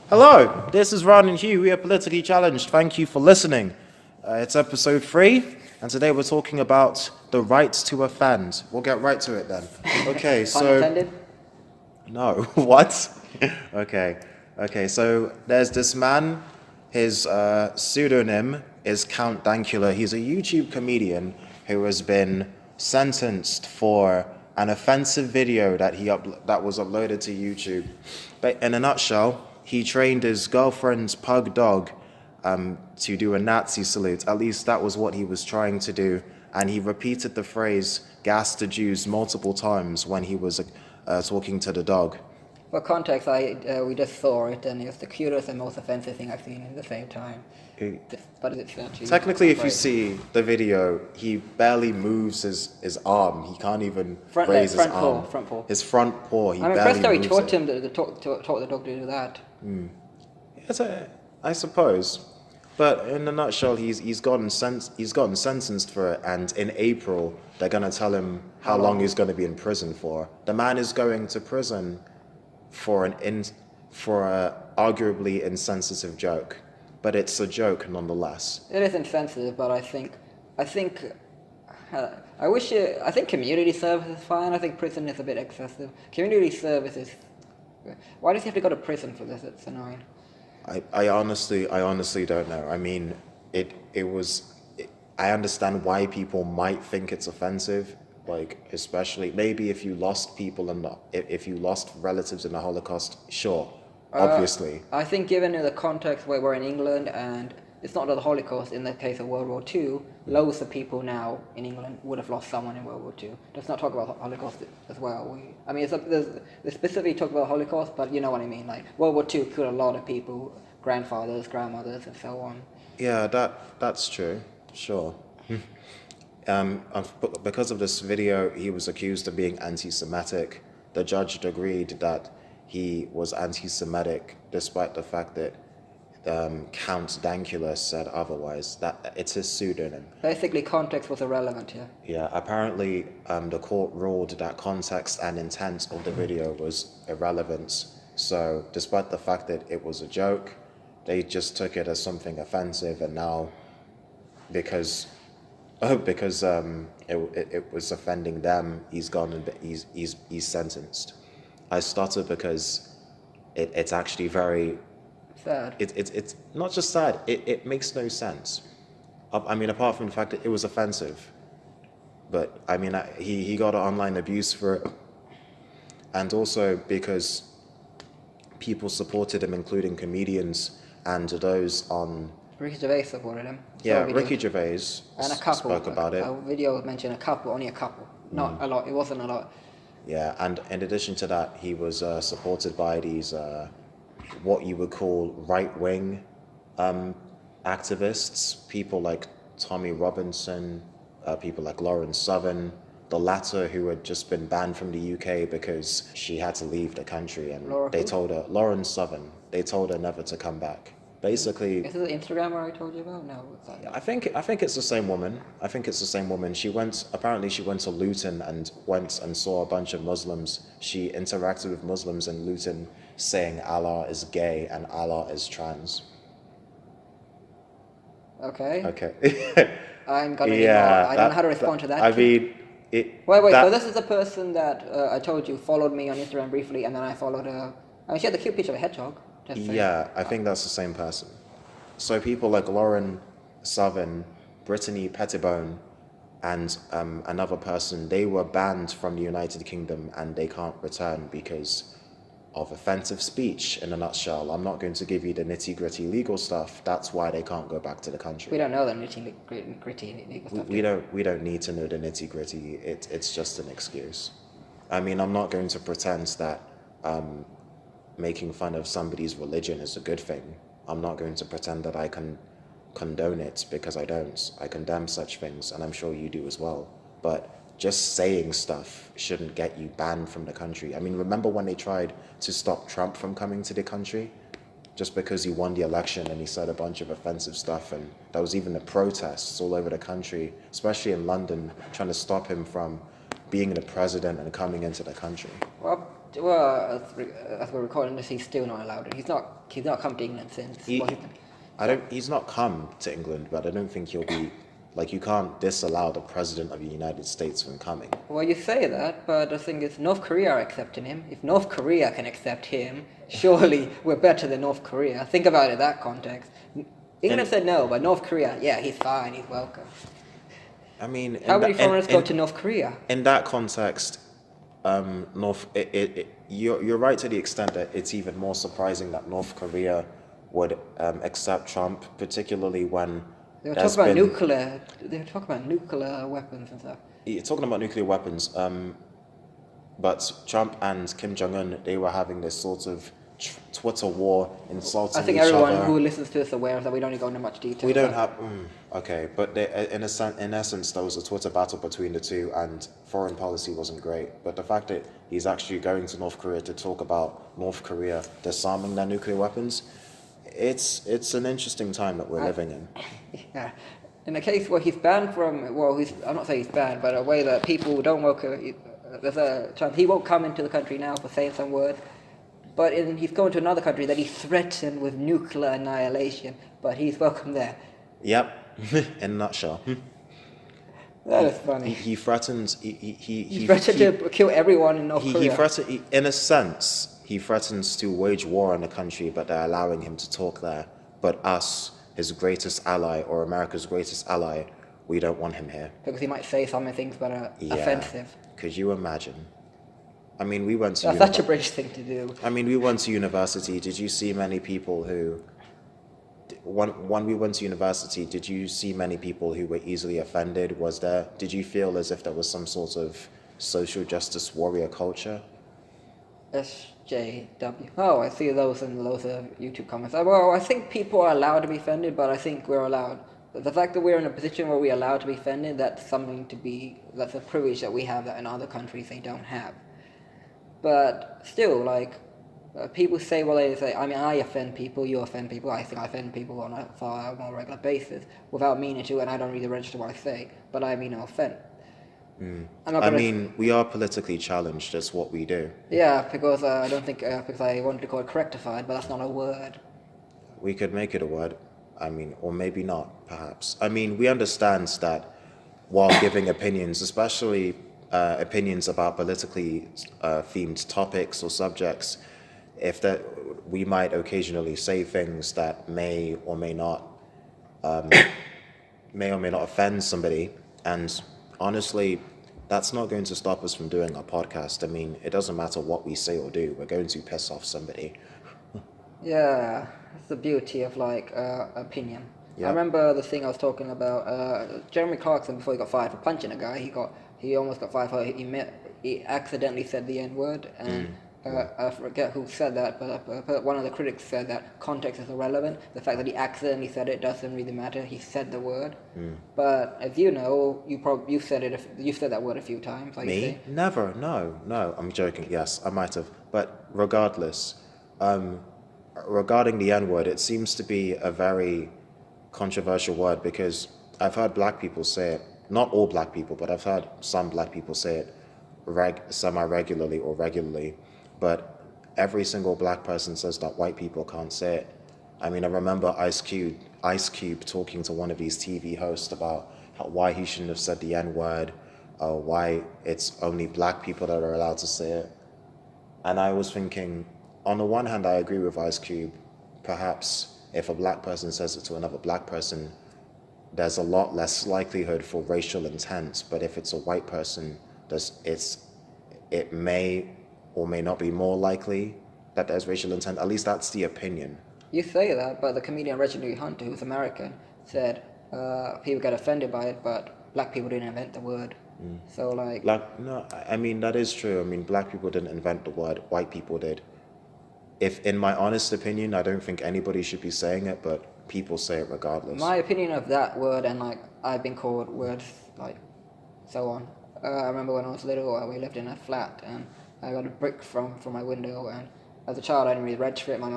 Hello, this is Ron and Hugh. We are politically challenged. Thank you for listening. It's episode 3, and today we're talking about the right to offend. We'll get right to it then. Okay, Pun so intended? no, what? Okay. So there's this man. His pseudonym is Count Dankula. He's a YouTube comedian who has been sentenced for an offensive video that was uploaded to YouTube. But in a nutshell, he trained his girlfriend's pug dog to do a Nazi salute. At least that was what he was trying to do. And he repeated the phrase "gas the Jews" multiple times when he was talking to the dog. For context, we just saw it, and it was the cutest and most offensive thing I've seen at the same time. But it's actually Technically, if you see the video, he barely moves his arm. He can't even raise his arm. Front paw. His front paw. He I'm barely impressed how he moves taught it. him to taught the dog to do that. I suppose, but in a nutshell, he's gotten sentenced for it, and in April they're gonna tell him how long he's gonna be in prison for. The man is going to prison for a arguably insensitive joke, but it's a joke nonetheless. It is insensitive, but I think community service is fine. I think prison is a bit excessive. Community service is. Why does he have to go to prison for this? It's annoying. I honestly don't know. I mean, I understand why people might think it's offensive, like especially maybe if you lost if you lost relatives in the Holocaust, sure, obviously. I think given the context where we're in England and it's not the Holocaust, in the case of World War II, loads of people now in England would have lost someone in World War II. Let's not talk about Holocaust as well. They specifically talk about Holocaust, but you know what I mean. Like World War II killed a lot of people, grandfathers, grandmothers, and so on. Yeah, that's true. Sure. Because of this video, he was accused of being anti-Semitic. The judge agreed that he was anti-Semitic, despite the fact that Count Dankula said otherwise, that it's his pseudonym. Basically, context was irrelevant here. Yeah, apparently the court ruled that context and intent of the video was irrelevant. So despite the fact that it was a joke, they just took it as something offensive, and now because it was offending them, he's gone and he's sentenced. I stuttered because it's actually very sad. It's not just sad. It makes no sense. I mean, apart from the fact that it was offensive, but I mean, he got online abuse for it, and also because people supported him, including comedians and those on. Ricky Gervais supported him. Yeah, Ricky Gervais and a couple spoke about it. A video mentioned only a couple, not a lot. It wasn't a lot. Yeah, and in addition to that, he was supported by these what you would call right-wing activists, people like Tommy Robinson, people like Lauren Southern, the latter who had just been banned from the UK because she had to leave the country, and Lauren Southern, they told her never to come back. Basically, is it the Instagrammer I told you about? No, it's not. I think it's the same woman. She apparently went to Luton and went and saw a bunch of Muslims. She interacted with Muslims in Luton, saying Allah is gay and Allah is trans. Okay. I'm gonna. I don't know how to respond to that. I mean, Wait. So this is the person that I told you followed me on Instagram briefly, and then I followed her. I mean, she had the cute picture of a hedgehog. Yeah, I think that's the same person. So people like Lauren Southern, Brittany Pettibone, and another person, they were banned from the United Kingdom and they can't return because of offensive speech, in a nutshell. I'm not going to give you the nitty-gritty legal stuff. That's why they can't go back to the country. We don't know the nitty-gritty legal stuff. We don't need to know the nitty-gritty. It's just an excuse. I mean, I'm not going to pretend that making fun of somebody's religion is a good thing. I'm not going to pretend that I can condone it, because I don't. I condemn such things, and I'm sure you do as well. But just saying stuff shouldn't get you banned from the country. I mean, remember when they tried to stop Trump from coming to the country? Just because he won the election and he said a bunch of offensive stuff, and there was even the protests all over the country, especially in London, trying to stop him from being the president and coming into the country. Well, Well, as we're recording this, he's still not allowed it. He's not come to England since. He, well, he's not come to England, but I don't think he'll be, like, you can't disallow the President of the United States from coming. well, you say that, but the thing is, North Korea are accepting him. If North Korea can accept him, surely we're better than North Korea. Think about it in that context. England said no, but North Korea, yeah, he's fine, he's welcome. I mean, How many foreigners go to North Korea? In that context, you're right to the extent that it's even more surprising that North Korea would accept Trump, particularly when They were talking about nuclear. They were talking about nuclear weapons and stuff. You're talking about nuclear weapons, but Trump and Kim Jong-un, they were having this sort of Twitter war, insulting each other. I think everyone who listens to us is aware of that. We don't need to go into much detail. We don't have... okay, but in essence, there was a Twitter battle between the two, and foreign policy wasn't great. But the fact that he's actually going to North Korea to talk about North Korea disarming their nuclear weapons, it's an interesting time that we're living in. Yeah. In a case where he's banned from... Well, I'm not saying he's banned, but a way that people don't welcome... There's a chance he won't come into the country now for saying some words. But he's going to another country that he threatened with nuclear annihilation, but he's welcome there. Yep, in a nutshell. That is funny. He threatened... He threatened to kill everyone in North Korea. In a sense, he threatens to wage war on the country, but they're allowing him to talk there. But us, his greatest ally, or America's greatest ally, we don't want him here. Because he might say some things that are offensive. Could you imagine? I mean, we went to... That's such a British thing to do. I mean, we went to university. Did you see many people who... When we went to university, did you see many people who were easily offended? Did you feel as if there was some sort of social justice warrior culture? SJW. Oh, I see those in loads of YouTube comments. Well, I think people are allowed to be offended, but I think we're allowed... The fact that we're in a position where we're allowed to be offended, that's a privilege that we have that in other countries they don't have. But still, people say, I offend people, you offend people, I think I offend people on a far more regular basis without meaning to, and I don't really register what I say, but I mean no offense. We are politically challenged, that's what we do. Yeah, because I don't think, because I wanted to call it correctified, but that's not a word. We could make it a word, or maybe not, perhaps. We understand that while giving opinions, especially opinions about politically themed topics or subjects, we might occasionally say things that may or may not offend somebody, and honestly, that's not going to stop us from doing our podcast. It doesn't matter what we say or do, we're going to piss off somebody. Yeah, that's the beauty of opinion. Yep. I remember the thing I was talking about. Jeremy Clarkson, before he got fired for punching a guy, he almost got fired for he accidentally said the N-word, and I forget who said that, but one of the critics said that context is irrelevant. The fact that he accidentally said it doesn't really matter. He said the word. But as you know, you said that word a few times. Me? Never. No. I'm joking. Yes, I might have. But regardless, regarding the N-word, it seems to be a very controversial word because I've heard black people say it. Not all black people, but I've heard some black people say it semi-regularly or regularly. But every single black person says that white people can't say it. I remember Ice Cube talking to one of these TV hosts about why he shouldn't have said the N-word, why it's only black people that are allowed to say it. And I was thinking, on the one hand, I agree with Ice Cube. Perhaps if a black person says it to another black person, there's a lot less likelihood for racial intent. But if it's a white person, it may or may not be more likely that there's racial intent. At least that's the opinion. You say that, but the comedian Reginald Hunter, who's American, said people get offended by it, but black people didn't invent the word. So that is true. Black people didn't invent the word, white people did. If, in my honest opinion, I don't think anybody should be saying it, but people say it regardless. My opinion of that word, and I've been called words so on. I remember when I was little, we lived in a flat, and I got a brick from my window, and as a child I didn't really register it. My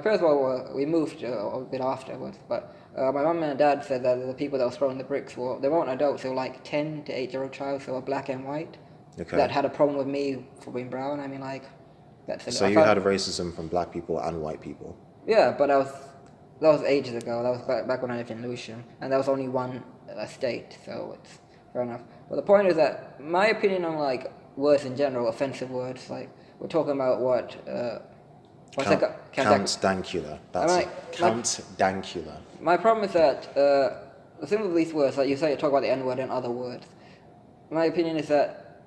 parents we moved a bit afterwards, but my mum and dad said that the people that were throwing the bricks they weren't adults, they were 10 to 8-year-old child, so they were black and white. Okay. that had a problem with me for being brown. I mean, like, that's So you had racism from black people and white people. yeah, but that was ages ago. That was back when I lived in Lewisham, and that was only one state, so it's fair enough. But the point is that my opinion on like words in general, offensive words, like we're talking about what what's that? Count Dankula. That's I mean, it. Count Dankula. My problem is that the thing with these words, like you say, you talk about the N word and other words. My opinion is that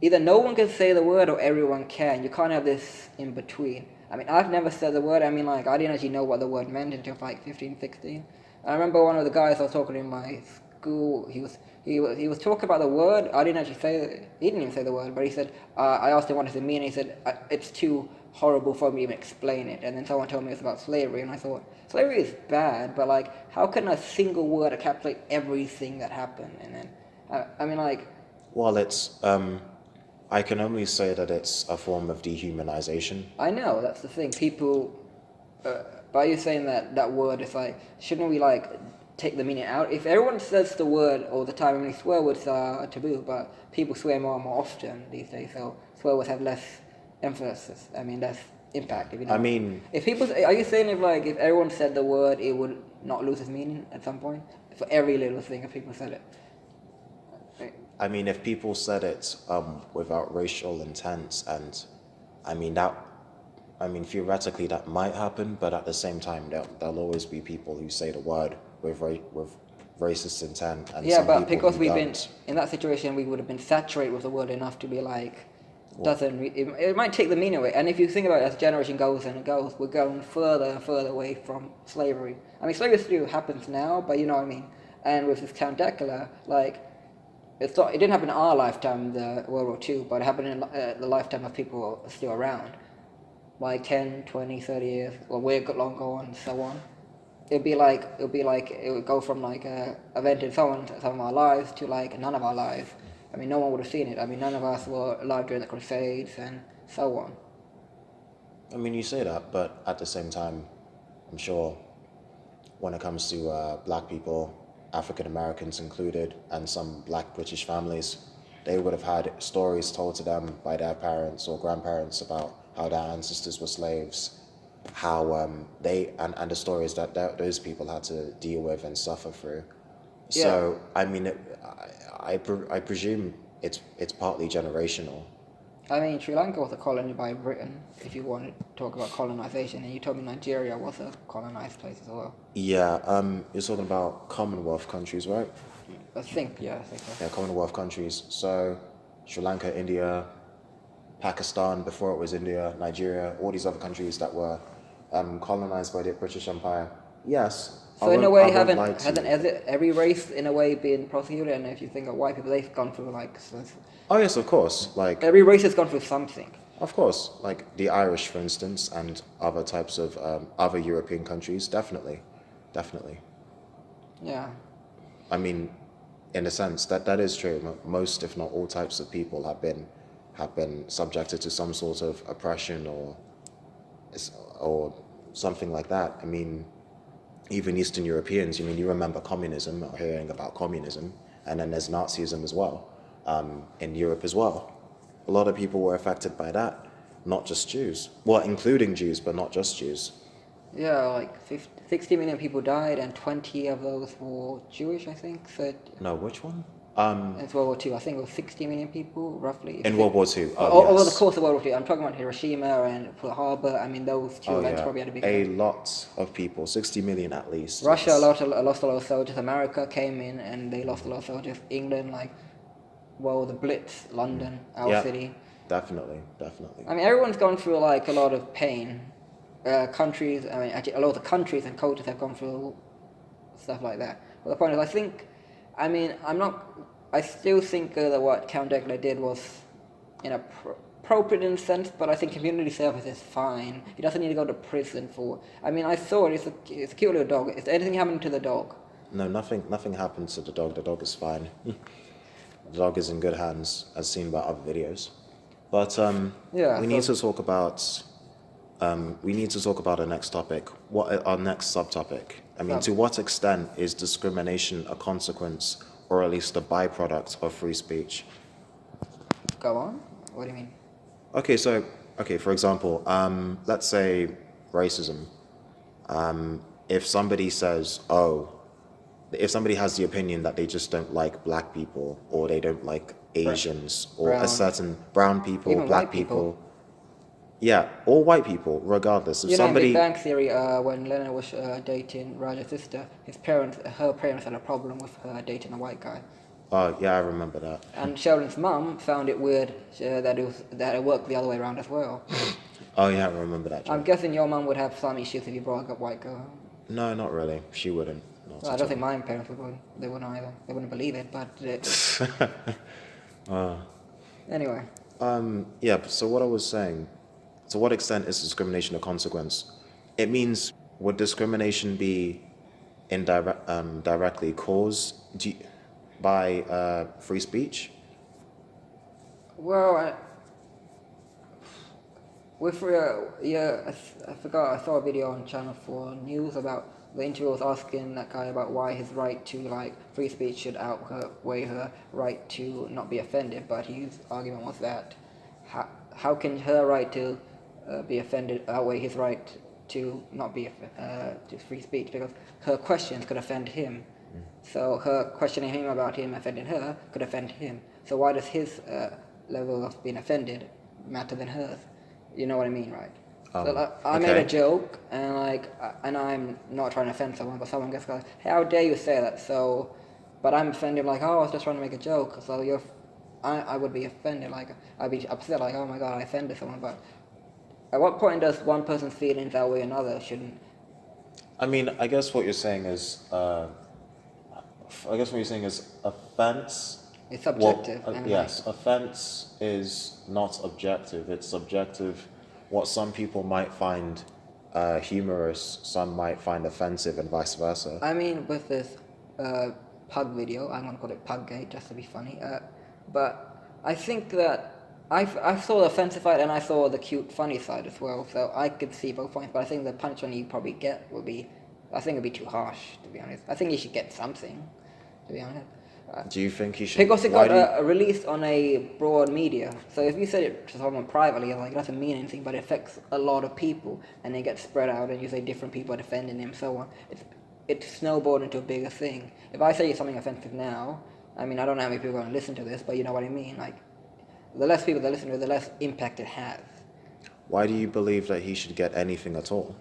either no one can say the word or everyone can. You can't have this in between. I mean, I've never said the word. I mean, like, I didn't actually know what the word meant until like 15, 16. I remember one of the guys I was talking to in my school, he was talking about the word. I didn't actually say, he didn't even say the word, but he said, I asked him what does it mean, and he said, it's too horrible for me to even explain it. And then someone told me it's about slavery, and I thought, slavery is bad, but like, how can a single word encapsulate everything that happened? And then, I mean, like... Well, it's, I can only say that it's a form of dehumanization. I know, that's the thing. People, by you saying that word, it's like, shouldn't we like take the meaning out? If everyone says the word all the time, I mean, swear words are taboo, but people swear more and more often these days, so swear words have less emphasis. I mean, less impact. If you know. I mean... If people, are you saying if everyone said the word, it would not lose its meaning at some point? For every little thing, if people said it. I mean, if people said it without racial intent, and I mean theoretically that might happen, but at the same time, there'll always be people who say the word with racist intent, and yeah, some but people because who we've don't. been in that situation, we would have been saturated with the word enough to be like, it might take the meaning away. And if you think about it, as generation goes and it goes, we're going further and further away from slavery. I mean, slavery still happens now, but you know what I mean. And with this Count Dankula, like. It didn't happen in our lifetime, the World War II, but it happened in the lifetime of people still around. Like 10, 20, 30 years, or way long gone, and so on. It would go from like a event in some of our lives to like none of our lives. I mean, no one would have seen it. I mean, none of us were alive during the Crusades and so on. I mean, you say that, but at the same time, I'm sure when it comes to black people, African Americans included, and some black British families, they would have had stories told to them by their parents or grandparents about how their ancestors were slaves, how and the stories that those people had to deal with and suffer through. Yeah. So I mean, I presume it's partly generational. I mean, Sri Lanka was a colony by Britain, if you want to talk about colonization, and you told me Nigeria was a colonized place as well. Yeah, you're talking about Commonwealth countries, right? I think so. Yeah, Commonwealth countries. So Sri Lanka, India, Pakistan before it was India, Nigeria, all these other countries that were colonized by the British Empire. Yes. So in a way, hasn't every race in a way been prosecuted? And if you think of white people, they've gone through like... Oh yes, of course. Like every race has gone through something. Of course, like the Irish, for instance, and other types of other European countries, definitely. Yeah. I mean, in a sense, that is true. Most, if not all, types of people have been subjected to some sort of oppression or something like that. I mean, even Eastern Europeans. I mean, you remember communism or hearing about communism, and then there's Nazism as well in Europe as well. A lot of people were affected by that, not just Jews. Well, including Jews, but not just Jews. Yeah, like 60 million people died, and 20 of those were Jewish, I think. No, which one? It's World War II. I think it was 60 million people, roughly. In World War II. Over the course of World War II. I'm talking about Hiroshima and Pearl Harbor. I mean, those two events probably had a big impact. A lot of people, 60 million at least. Russia lost a lot of soldiers. America came in and they lost a lot of soldiers. England, the Blitz, London, our city. Definitely. I mean, everyone's gone through like a lot of pain. Countries, I mean, actually, a lot of the countries and cultures have gone through stuff like that. But the point is, I still think that what Count Dankula did was appropriate in a sense, but I think community service is fine. He doesn't need to go to prison for. I mean, I saw it. It's a cute little dog. Is anything happening to the dog? No, nothing happened to the dog. The dog is fine. The dog is in good hands, as seen by other videos. But we need to talk about. We need to talk about our next topic. What our next subtopic? I mean, to what extent is discrimination a consequence, or at least a byproduct of free speech? Go on. What do you mean? Okay, so, for example, let's say racism. If somebody says, if somebody has the opinion that they just don't like black people, or they don't like Asians, or Brown. a certain brown people, Even black white people. yeah, or white people, regardless. If You know, in somebody, Big Bang Theory, when Leonard was dating Raja's sister, her parents had a problem with her dating a white guy. oh yeah, I remember that. And Sheldon's mum found it weird that it worked the other way around as well. Oh yeah, I remember that. I'm Joke. guessing your mum would have some issues if you brought up a white girl. No, not really. She wouldn't. Not Well, I at don't all. think my parents would. They wouldn't either. They wouldn't believe it, but anyway. Yeah, so what I was saying, to what extent is discrimination a consequence? It means, would discrimination be directly caused by free speech? Well, I forgot. I saw a video on Channel 4 News about the interviewer was asking that guy about why his right to free speech should outweigh her right to not be offended. But his argument was that how can her right to be offended outweigh his right to not be to free speech, because her questions could offend him. So her questioning him about him offending her could offend him. So why does his level of being offended matter than hers? You know what I mean, right? So I made a joke, and I'm not trying to offend someone, but someone gets like, hey, how dare you say that? So, but I'm offended, like, oh, I was just trying to make a joke. So I would be offended, like, I'd be upset, like, oh my god, I offended someone. But at what point does one person's feelings outweigh another? Shouldn't? I mean, I guess what you're saying is, offense. It's subjective. Well, yes, offense is not objective. It's subjective. What some people might find humorous, some might find offensive, and vice versa. I mean, with this pug video, I'm gonna call it Puggate just to be funny. But I think that I saw the offensive side and I saw the cute, funny side as well. So I could see both points. But I think the punishment you probably get would be, I think it'd be too harsh, to be honest. I think you should get something, to be honest. Do you think he should? Because it got released on a broad media. So if you said it to someone privately, it doesn't mean anything, but it affects a lot of people, and it gets spread out, and you say different people are defending him, so on. It's snowballed into a bigger thing. If I say something offensive now, I mean, I don't know how many people are going to listen to this, but you know what I mean. The less people that listen to it, the less impact it has. Why do you believe that he should get anything at all?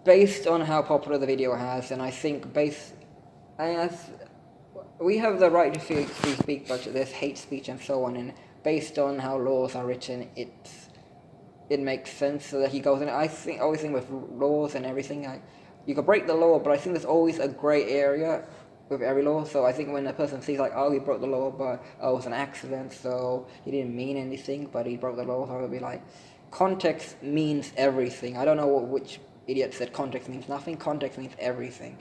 Based on how popular the video has, and I think we have the right to free speech, but there's hate speech and so on, and based on how laws are written, it makes sense so that he goes in. I always think with laws and everything, you can break the law, but I think there's always a grey area with every law. So I think when a person sees oh, he broke the law, but it was an accident, so he didn't mean anything, but he broke the law, so it'll be context means everything. I don't know which idiot said context means nothing. Context means everything.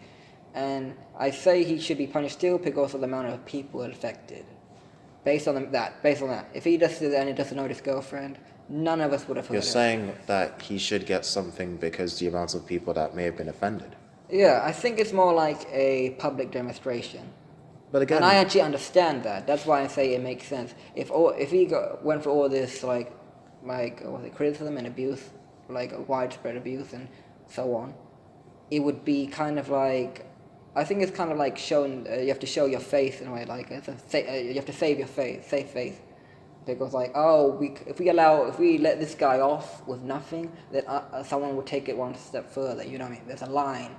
And I say he should be punished still because of the amount of people affected. Based on that. If he just did that and he doesn't know his girlfriend, none of us would have heard it. You're saying that he should get something because the amount of people that may have been offended. Yeah, I think it's more like a public demonstration. But again, and I actually understand that. That's why I say it makes sense. If he went for all this criticism and abuse, widespread abuse and so on, it would be kind of I think it's kind of showing, you have to show your face in a way, you have to save your face, save face. Because if we let this guy off with nothing, then someone will take it one step further, you know what I mean? There's a line.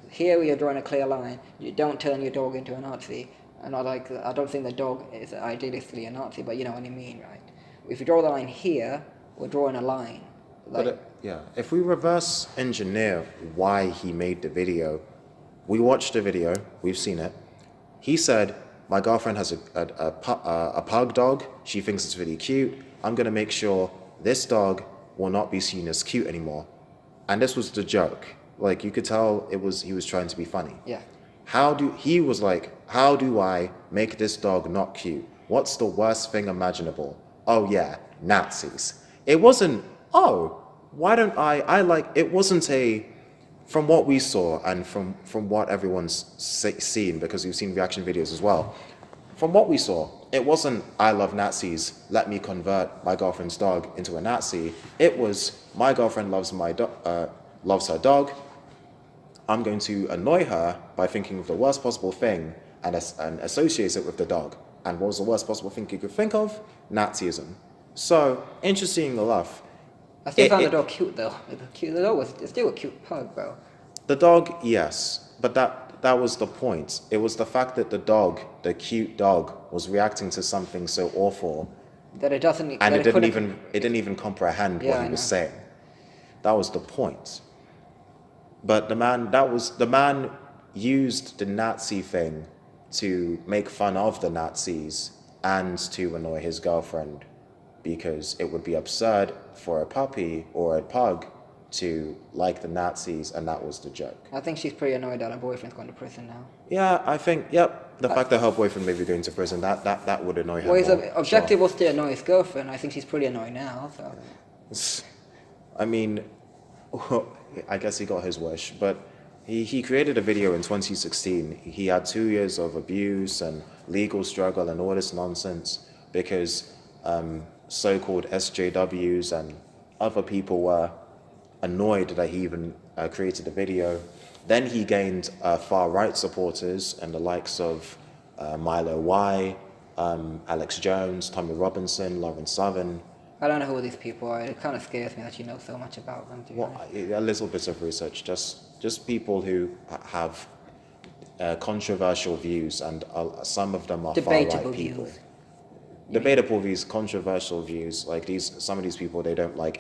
Here we are drawing a clear line. You don't turn your dog into a Nazi. And I don't think the dog is idealistically a Nazi, but you know what I mean, right? If you draw the line here, we're drawing a line. If we reverse engineer why he made the video, we watched the video, we've seen it. He said, my girlfriend has a pug dog, she thinks it's really cute, I'm gonna make sure this dog will not be seen as cute anymore. And this was the joke. You could tell he was trying to be funny. Yeah. How do I make this dog not cute? What's the worst thing imaginable? Oh yeah, Nazis. It wasn't, why don't it wasn't from what we saw and from what everyone's seen, because we've seen reaction videos as well, from what we saw, it wasn't "I love Nazis, let me convert my girlfriend's dog into a Nazi." It was "My girlfriend loves her dog. I'm going to annoy her by thinking of the worst possible thing and associate it with the dog." And what was the worst possible thing you could think of? Nazism. So, interesting enough, I still found the dog cute though. The dog was it's still a cute pug, bro. the dog, yes, but that was the point. It was the fact that the cute dog, was reacting to something so awful, That it doesn't. and that it didn't even comprehend Yeah, what I he was know. saying. That was the point. But the man used the Nazi thing to make fun of the Nazis and to annoy his girlfriend, because it would be absurd for a puppy or a pug to like the Nazis, and that was the joke. I think she's pretty annoyed that her boyfriend's going to prison now. Yeah, I think, yep, the fact that her boyfriend may be going to prison, that would annoy her Well, his more. objective was to annoy his girlfriend. I think she's pretty annoyed now. So Sure. I mean, I guess he got his wish, but he created a video in 2016. He had 2 years of abuse and legal struggle and all this nonsense because so-called SJWs and other people were annoyed that he even created a video. Then he gained far-right supporters and the likes of Milo Y, Alex Jones, Tommy Robinson, Lawrence Southern. I don't know who these people are. It kind of scares me that you know so much about them. To be Well, honest. a little bit of research, just people who have controversial views, and some of them are Debatable far-right people. views. Debatable views, controversial views. Like some of these people, they don't like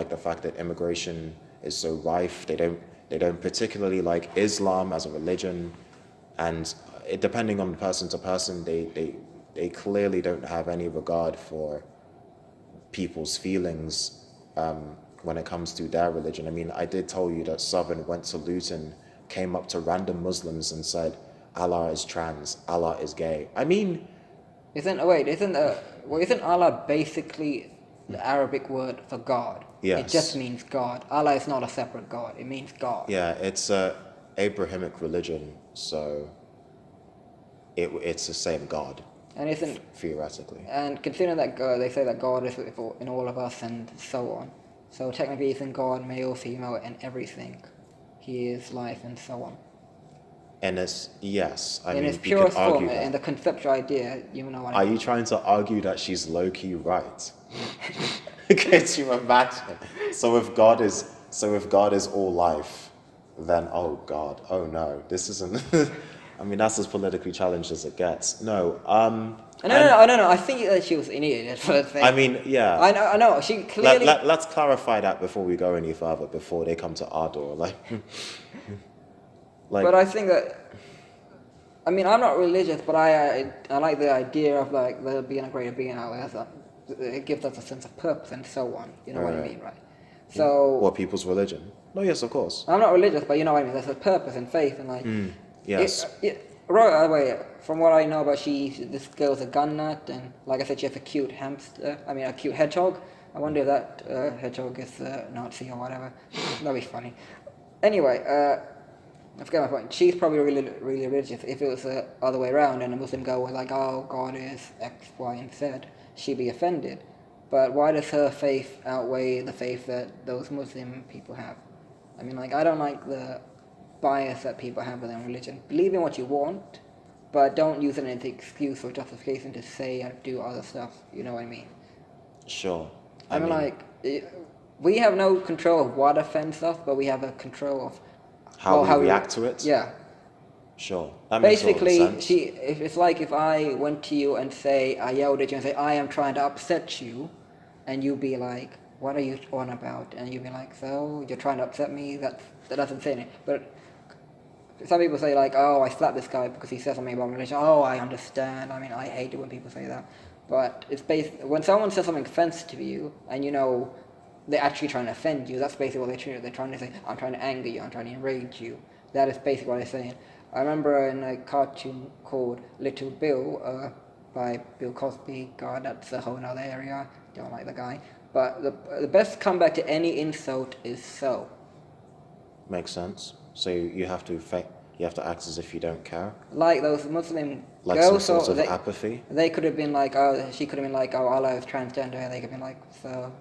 the fact that immigration is so rife. They don't particularly like Islam as a religion, and depending on person to person, they clearly don't have any regard for people's feelings when it comes to their religion. I mean, I did tell you that Southern went to Luton, came up to random Muslims and said, "Allah is trans, Allah is gay." I mean, Isn't Allah basically the Arabic word for God? Yes. It just means God. Allah is not a separate God. It means God. yeah, it's a Abrahamic religion, so it's the same God, And isn't theoretically. and considering that God, they say that God is in all of us and so on. So technically, isn't God male, female, and everything? He is life and so on. And it's, yes, I In mean, its you purest could argue form, and the that. conceptual idea, you know what I Are mean. you trying to argue that she's low-key right? Can you imagine? So if God is all life, then oh God, oh no, this isn't. I mean, that's as politically challenged as it gets. No, No. I think that she was an idiot for that thing. I mean, yeah. I know. She clearly. Let's clarify that before we go any further, before they come to our door. But I think that. I mean, I'm not religious, but I like the idea of like there being a greater being out there. So it gives us a sense of purpose and so on. You know what I Right. mean, right? So What, people's religion? No, yes, of course. I'm not religious, but you know what I mean. There's a purpose and faith and like. Yes. Right away, from what I know about this girl's a gun nut, and like I said, she has a cute a cute hedgehog. I wonder if that hedgehog is Nazi or whatever. That'd be funny. Anyway, I forget my point. She's probably really, really religious. If it was the other way around and a Muslim girl was like, oh, God is X, Y, and Z, she'd be offended. But why does her faith outweigh the faith that those Muslim people have? I mean, like, I don't like the bias that people have with their religion. Believe in what you want, but don't use it as an excuse or justification to say and do other stuff. You know what I mean? Sure. I mean, we have no control of what offends us, but we have a control of how we react to it? Yeah. Sure. That makes total Basically, sense. it's like if I went to you and I yelled at you and say, I am trying to upset you, and you'd be like, what are you on about? And you'd be like, so, you're trying to upset me? That doesn't say anything. But some people say like, oh, I slapped this guy because he said something about religion. Oh, I understand. I mean, I hate it when people say that. But it's when someone says something offensive to you, and you know they're actually trying to offend you, that's basically what they're trying to say. I'm trying to anger you. I'm trying to enrage you. That is basically what they're saying. I remember in a cartoon called Little Bill by Bill Cosby. God, that's a whole nother area. Don't like the guy. But the best comeback to any insult is so. Makes sense. So you have to You have to act as if you don't care. Like those Muslim Like some girls, sort so of apathy. they could have been like, oh, she could have been like, oh, Allah is transgender, and they could have been like, so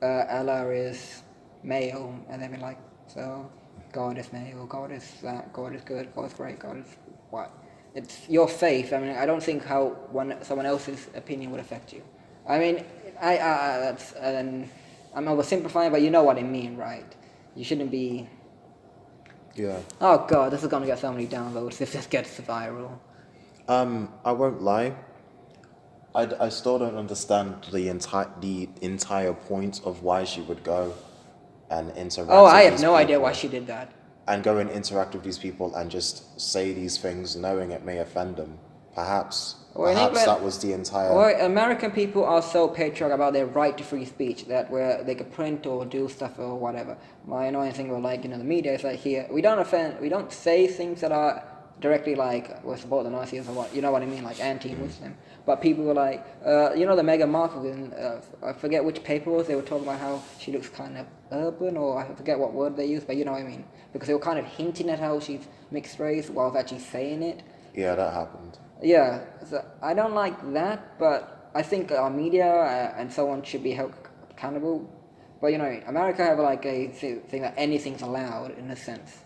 Allah is male, and they'd be like, so God is male, God is that, God is good, God is great, God is what? It's your faith. I mean, I don't think how someone else's opinion would affect you. I mean, that's I'm oversimplifying, but you know what I mean, right? You shouldn't be. Yeah. Oh God, this is gonna get so many downloads if this gets viral. I won't lie. I still don't understand the entire point of why she would go and interact. Oh, I with have these no idea people. why she did that. And go and interact with these people and just say these things knowing it may offend them. Perhaps Well, in England, that was the entire... Well, American people are so patriotic about their right to free speech that where they could print or do stuff or whatever. My annoying thing with the media is like here, we don't say things that are directly like, we support the Nazis or what, you know what I mean, like anti-Muslim. But people were like, the Meghan Markle, I forget which paper it was, they were talking about how she looks kind of urban, or I forget what word they used, but you know what I mean. Because they were kind of hinting at how she's mixed race while actually saying it. Yeah, that happened. Yeah, so I don't like that, but I think our media and so on should be held accountable. But America have like a thing that anything's allowed in a sense.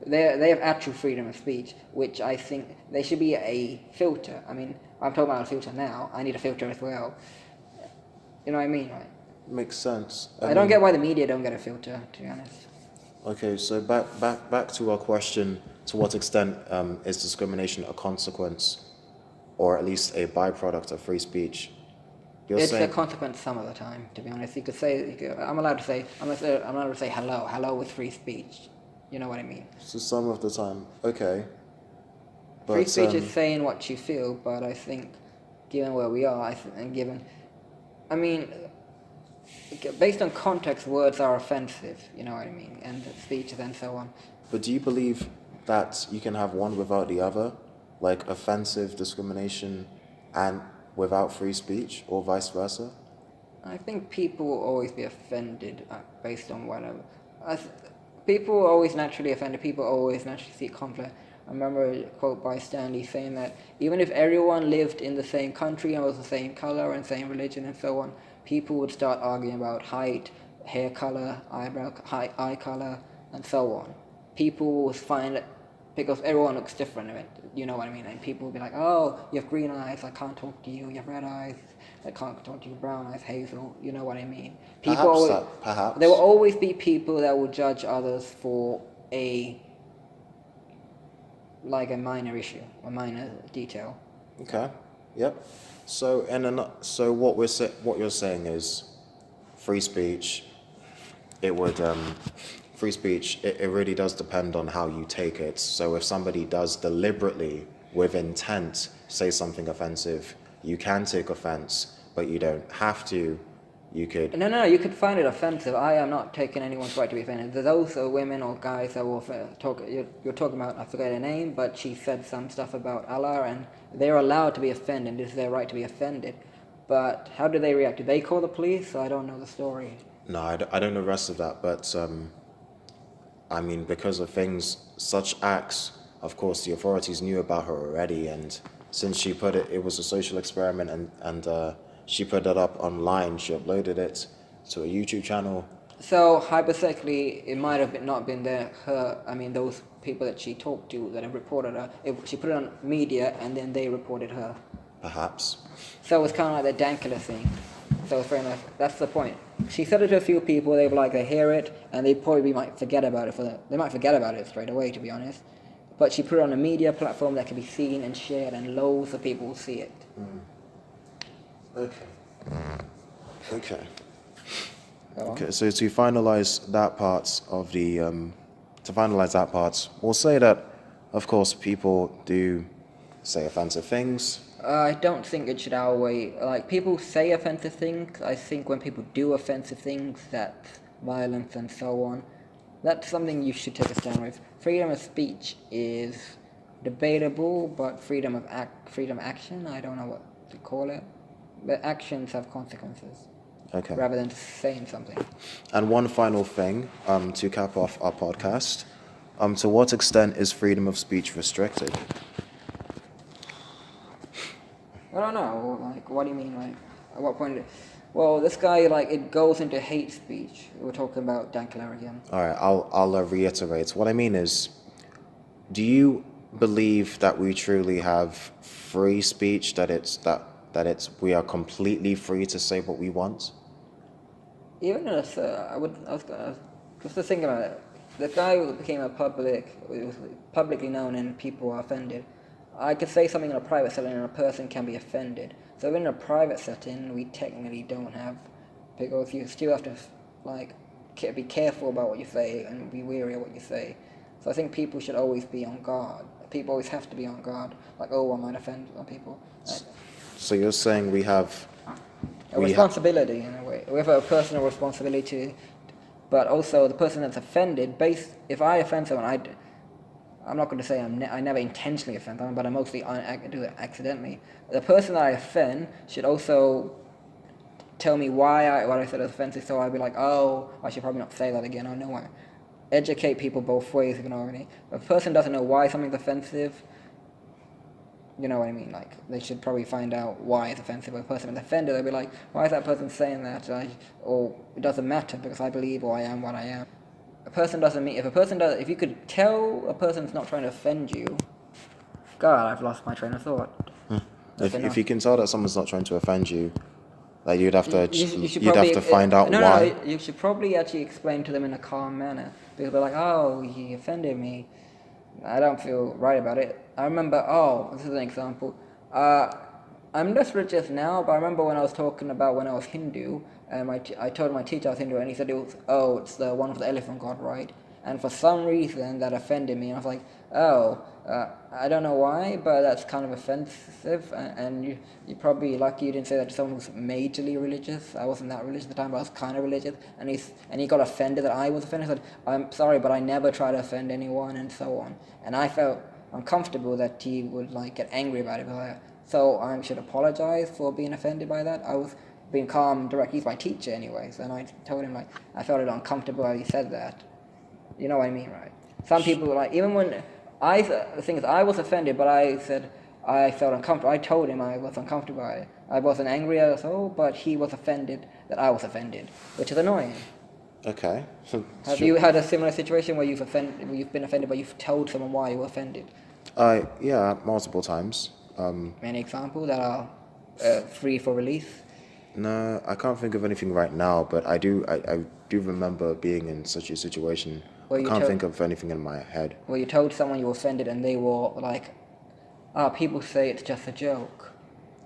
They have actual freedom of speech, which I think there should be a filter. I mean, I'm talking about a filter now. I need a filter as well. You know what I mean, right? Makes sense. I don't get why the media don't get a filter, to be honest. Okay, so back to our question: to what extent is discrimination a consequence, or at least a byproduct of free speech? It's a consequence some of the time, to be honest. I'm allowed to say hello with free speech. You know what I mean? So some of the time, okay. But, free speech is saying what you feel, but I think, given where we are, based on context, words are offensive. You know what I mean? And speeches and so on. But do you believe that you can have one without the other, like offensive discrimination, and without free speech, or vice versa? I think people will always be offended based on whatever. People are always naturally offended. People always naturally seek conflict. I remember a quote by Stanley saying that even if everyone lived in the same country and was the same color and same religion and so on, people would start arguing about height, hair color, eye color, and so on. People would find it because everyone looks different. You know what I mean? And people will be like, oh, you have green eyes, I can't talk to you. You have red eyes, I can't talk to you. Brown eyes, hazel. You know what I mean? Perhaps. There will always be people that will judge others for a minor issue, a minor detail. Okay. Yep. So what you're saying is, free speech. Free speech. It really does depend on how you take it. So if somebody does deliberately, with intent, say something offensive, you can take offense, but you don't have to. You could... No, you could find it offensive. I am not taking anyone's right to be offended. Those are women or guys that will talk, you're talking about, I forget her name, but she said some stuff about Allah, and they're allowed to be offended. It's their right to be offended. But how do they react? Did they call the police? I don't know the story. No, I don't know the rest of that, but because of things, such acts, of course, the authorities knew about her already, and since she put it was a social experiment, and she put it up online, she uploaded it to a YouTube channel. So, hypothetically, it might have not been those people that she talked to that have reported her. She put it on media, and then they reported her. Perhaps. So it's kind of like the Dankula thing. So it's very much, that's the point. She said it to a few people, they hear it, and they probably might forget about it they might forget about it straight away, to be honest. But she put it on a media platform that can be seen and shared, and loads of people will see it. Okay. Okay, so to finalize that part, we'll say that, of course, people do say offensive things. I don't think it should outweigh, people say offensive things. I think when people do offensive things, that's violence and so on. That's something you should take a stand with. Freedom of speech is debatable, but freedom of action, I don't know what to call it. But actions have consequences. Okay. Rather than just saying something. And one final thing, to cap off our podcast, To what extent is freedom of speech restricted? I don't know. Like, what do you mean? Like, at what point? Well, this guy, like, it goes into hate speech. We're talking about Dankula again. All right, I'll reiterate. What I mean is, do you believe that we truly have free speech? That it's we are completely free to say what we want? Even if I was just thinking about it. The guy who became it was publicly known, and people were offended. I could say something in a private setting, and a person can be offended. So in a private setting, we technically don't have, because you still have to like be careful about what you say and be wary of what you say. So I think people should always be on guard. People always have to be on guard. Like, oh, I might offend some people. So you're saying we have A responsibility in a way. We have a personal responsibility to, but also the person that's offended. If I offend someone, I'm not going to say I never intentionally offend someone, but I mostly do it accidentally. The person that I offend should also tell me why what I said is offensive, so I'd be like, oh, I should probably not say that again. I know I educate people both ways, if you know what I mean. If a person doesn't know why something's offensive, you know what I mean? Like, they should probably find out why it's offensive. If a person is offended, they'll be like, why is that person saying that? Or it doesn't matter because I believe or I am what I am. If you could tell a person's not trying to offend you, God, I've lost my train of thought. If you can tell that someone's not trying to offend you, like you'd have to find out why. No, you should probably actually explain to them in a calm manner. Because they're like, oh, he offended me. I don't feel right about it. I remember, this is an example. I'm less religious now, but I remember when I was talking about when I was Hindu, and I told my teacher I was Hindu, and he said it's the one with the elephant god, right? And for some reason that offended me, and I was like, I don't know why, but that's kind of offensive, and you're probably lucky you didn't say that to someone who's majorly religious. I wasn't that religious at the time, but I was kind of religious, and he got offended that I was offended. He said, I'm sorry, but I never try to offend anyone, and so on. And I felt uncomfortable that he would like get angry about it, so I should apologize for being offended by that. I was being calm, direct. He's my teacher anyways, and I told him, like, I felt it uncomfortable how he said that. You know what I mean, right? Some people, like, even when the thing is, I was offended, but I said I felt uncomfortable. I told him I was uncomfortable by it. I wasn't angry at all, but he was offended that I was offended, which is annoying. Okay. Have you had a similar situation where you've been offended, but you've told someone why you were offended? Yeah, multiple times. Any examples that are free for release? No, I can't think of anything right now, but I do remember being in such a situation. I can't think of anything in my head. Well, you told someone you were offended and they were like, people say it's just a joke.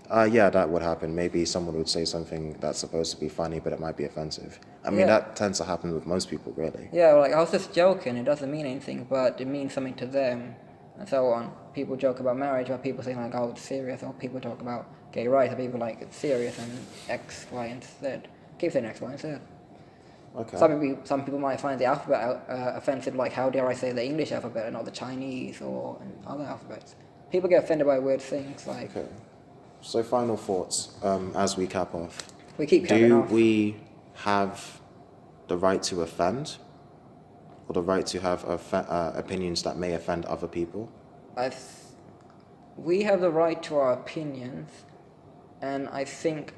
Yeah, that would happen. Maybe someone would say something that's supposed to be funny, but it might be offensive. I mean, that tends to happen with most people, really. Yeah, like, I was just joking. It doesn't mean anything, but it means something to them, and so on. People joke about marriage, or people say, like, oh, it's serious, or people talk about gay rights, or people like, it's serious, and X, Y, and Z. Keep saying X, Y, and Z. Okay. Some people might find the alphabet offensive, like, how dare I say the English alphabet and not the Chinese or other alphabets. People get offended by weird things, like... Okay. So final thoughts, as we cap off. We keep capping off. Do we have the right to offend? Or the right to have opinions that may offend other people? We have the right to our opinions, and I think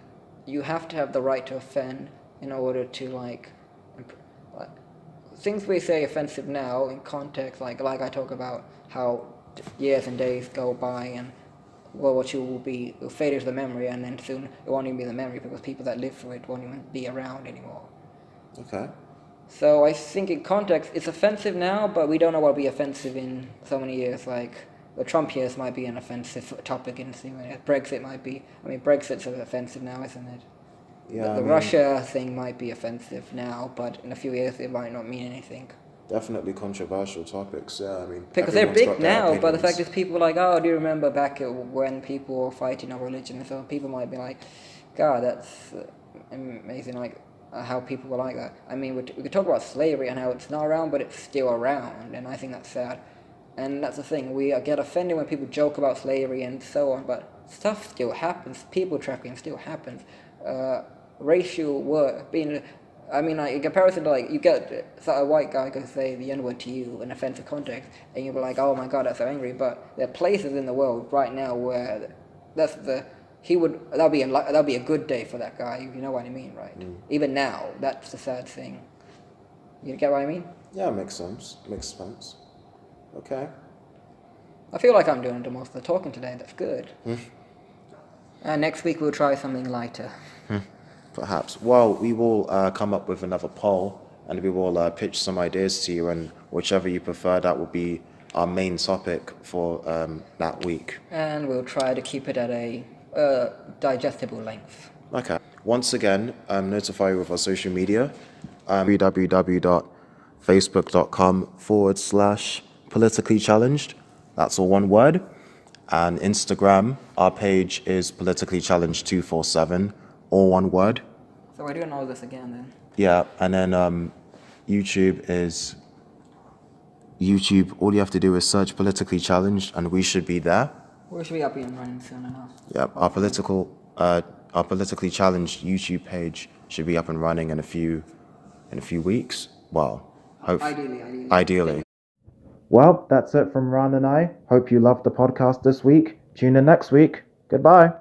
you have to have the right to offend in order to, like things we say offensive now in context, like I talk about how years and days go by and World War II will fade into the memory, and then soon it won't even be in the memory because people that live through it won't even be around anymore. Okay. So I think in context, it's offensive now, but we don't know what will be offensive in so many years. Like, the Trump years might be an offensive topic in so many years. Brexit might be. I mean, Brexit's offensive now, isn't it? Yeah. The Russia thing might be offensive now, but in a few years it might not mean anything. Definitely controversial topics, yeah. I mean, because they're big now, but the fact is, people are like, oh, do you remember back when people were fighting over religion? So people might be like, God, that's amazing, like how people were like that. I mean, we could talk about slavery and how it's not around, but it's still around, and I think that's sad. And that's the thing, we get offended when people joke about slavery and so on, but stuff still happens. People trafficking still happens. Racial work, being I mean, like, in comparison to, like, you get so a white guy could say the N-word to you in offensive context, and you'll be like, oh my god, that's so angry. But there are places in the world right now where that'll be a good day for that guy. You know what I mean, right? Even now, that's the sad thing. You get what I mean? Yeah, makes sense. Makes sense. Okay. I feel like I'm doing the most of the talking today. That's good. And next week we'll try something lighter. Perhaps. Well, we will come up with another poll, and we will pitch some ideas to you, and whichever you prefer, that will be our main topic for that week. And we'll try to keep it at a digestible length. Okay. Once again, notify you with our social media. www.facebook.com/politically challenged. That's all one word. And Instagram, our page is politically challenged 247, all one word. So we're doing all this again then. Yeah, and then YouTube. All you have to do is search politically challenged, and we should be there. We should be up and running soon enough. Yeah, our politically challenged YouTube page should be up and running in a few weeks. Well, hopefully. Ideally. Well, that's it from Ron and I. Hope you loved the podcast this week. Tune in next week. Goodbye.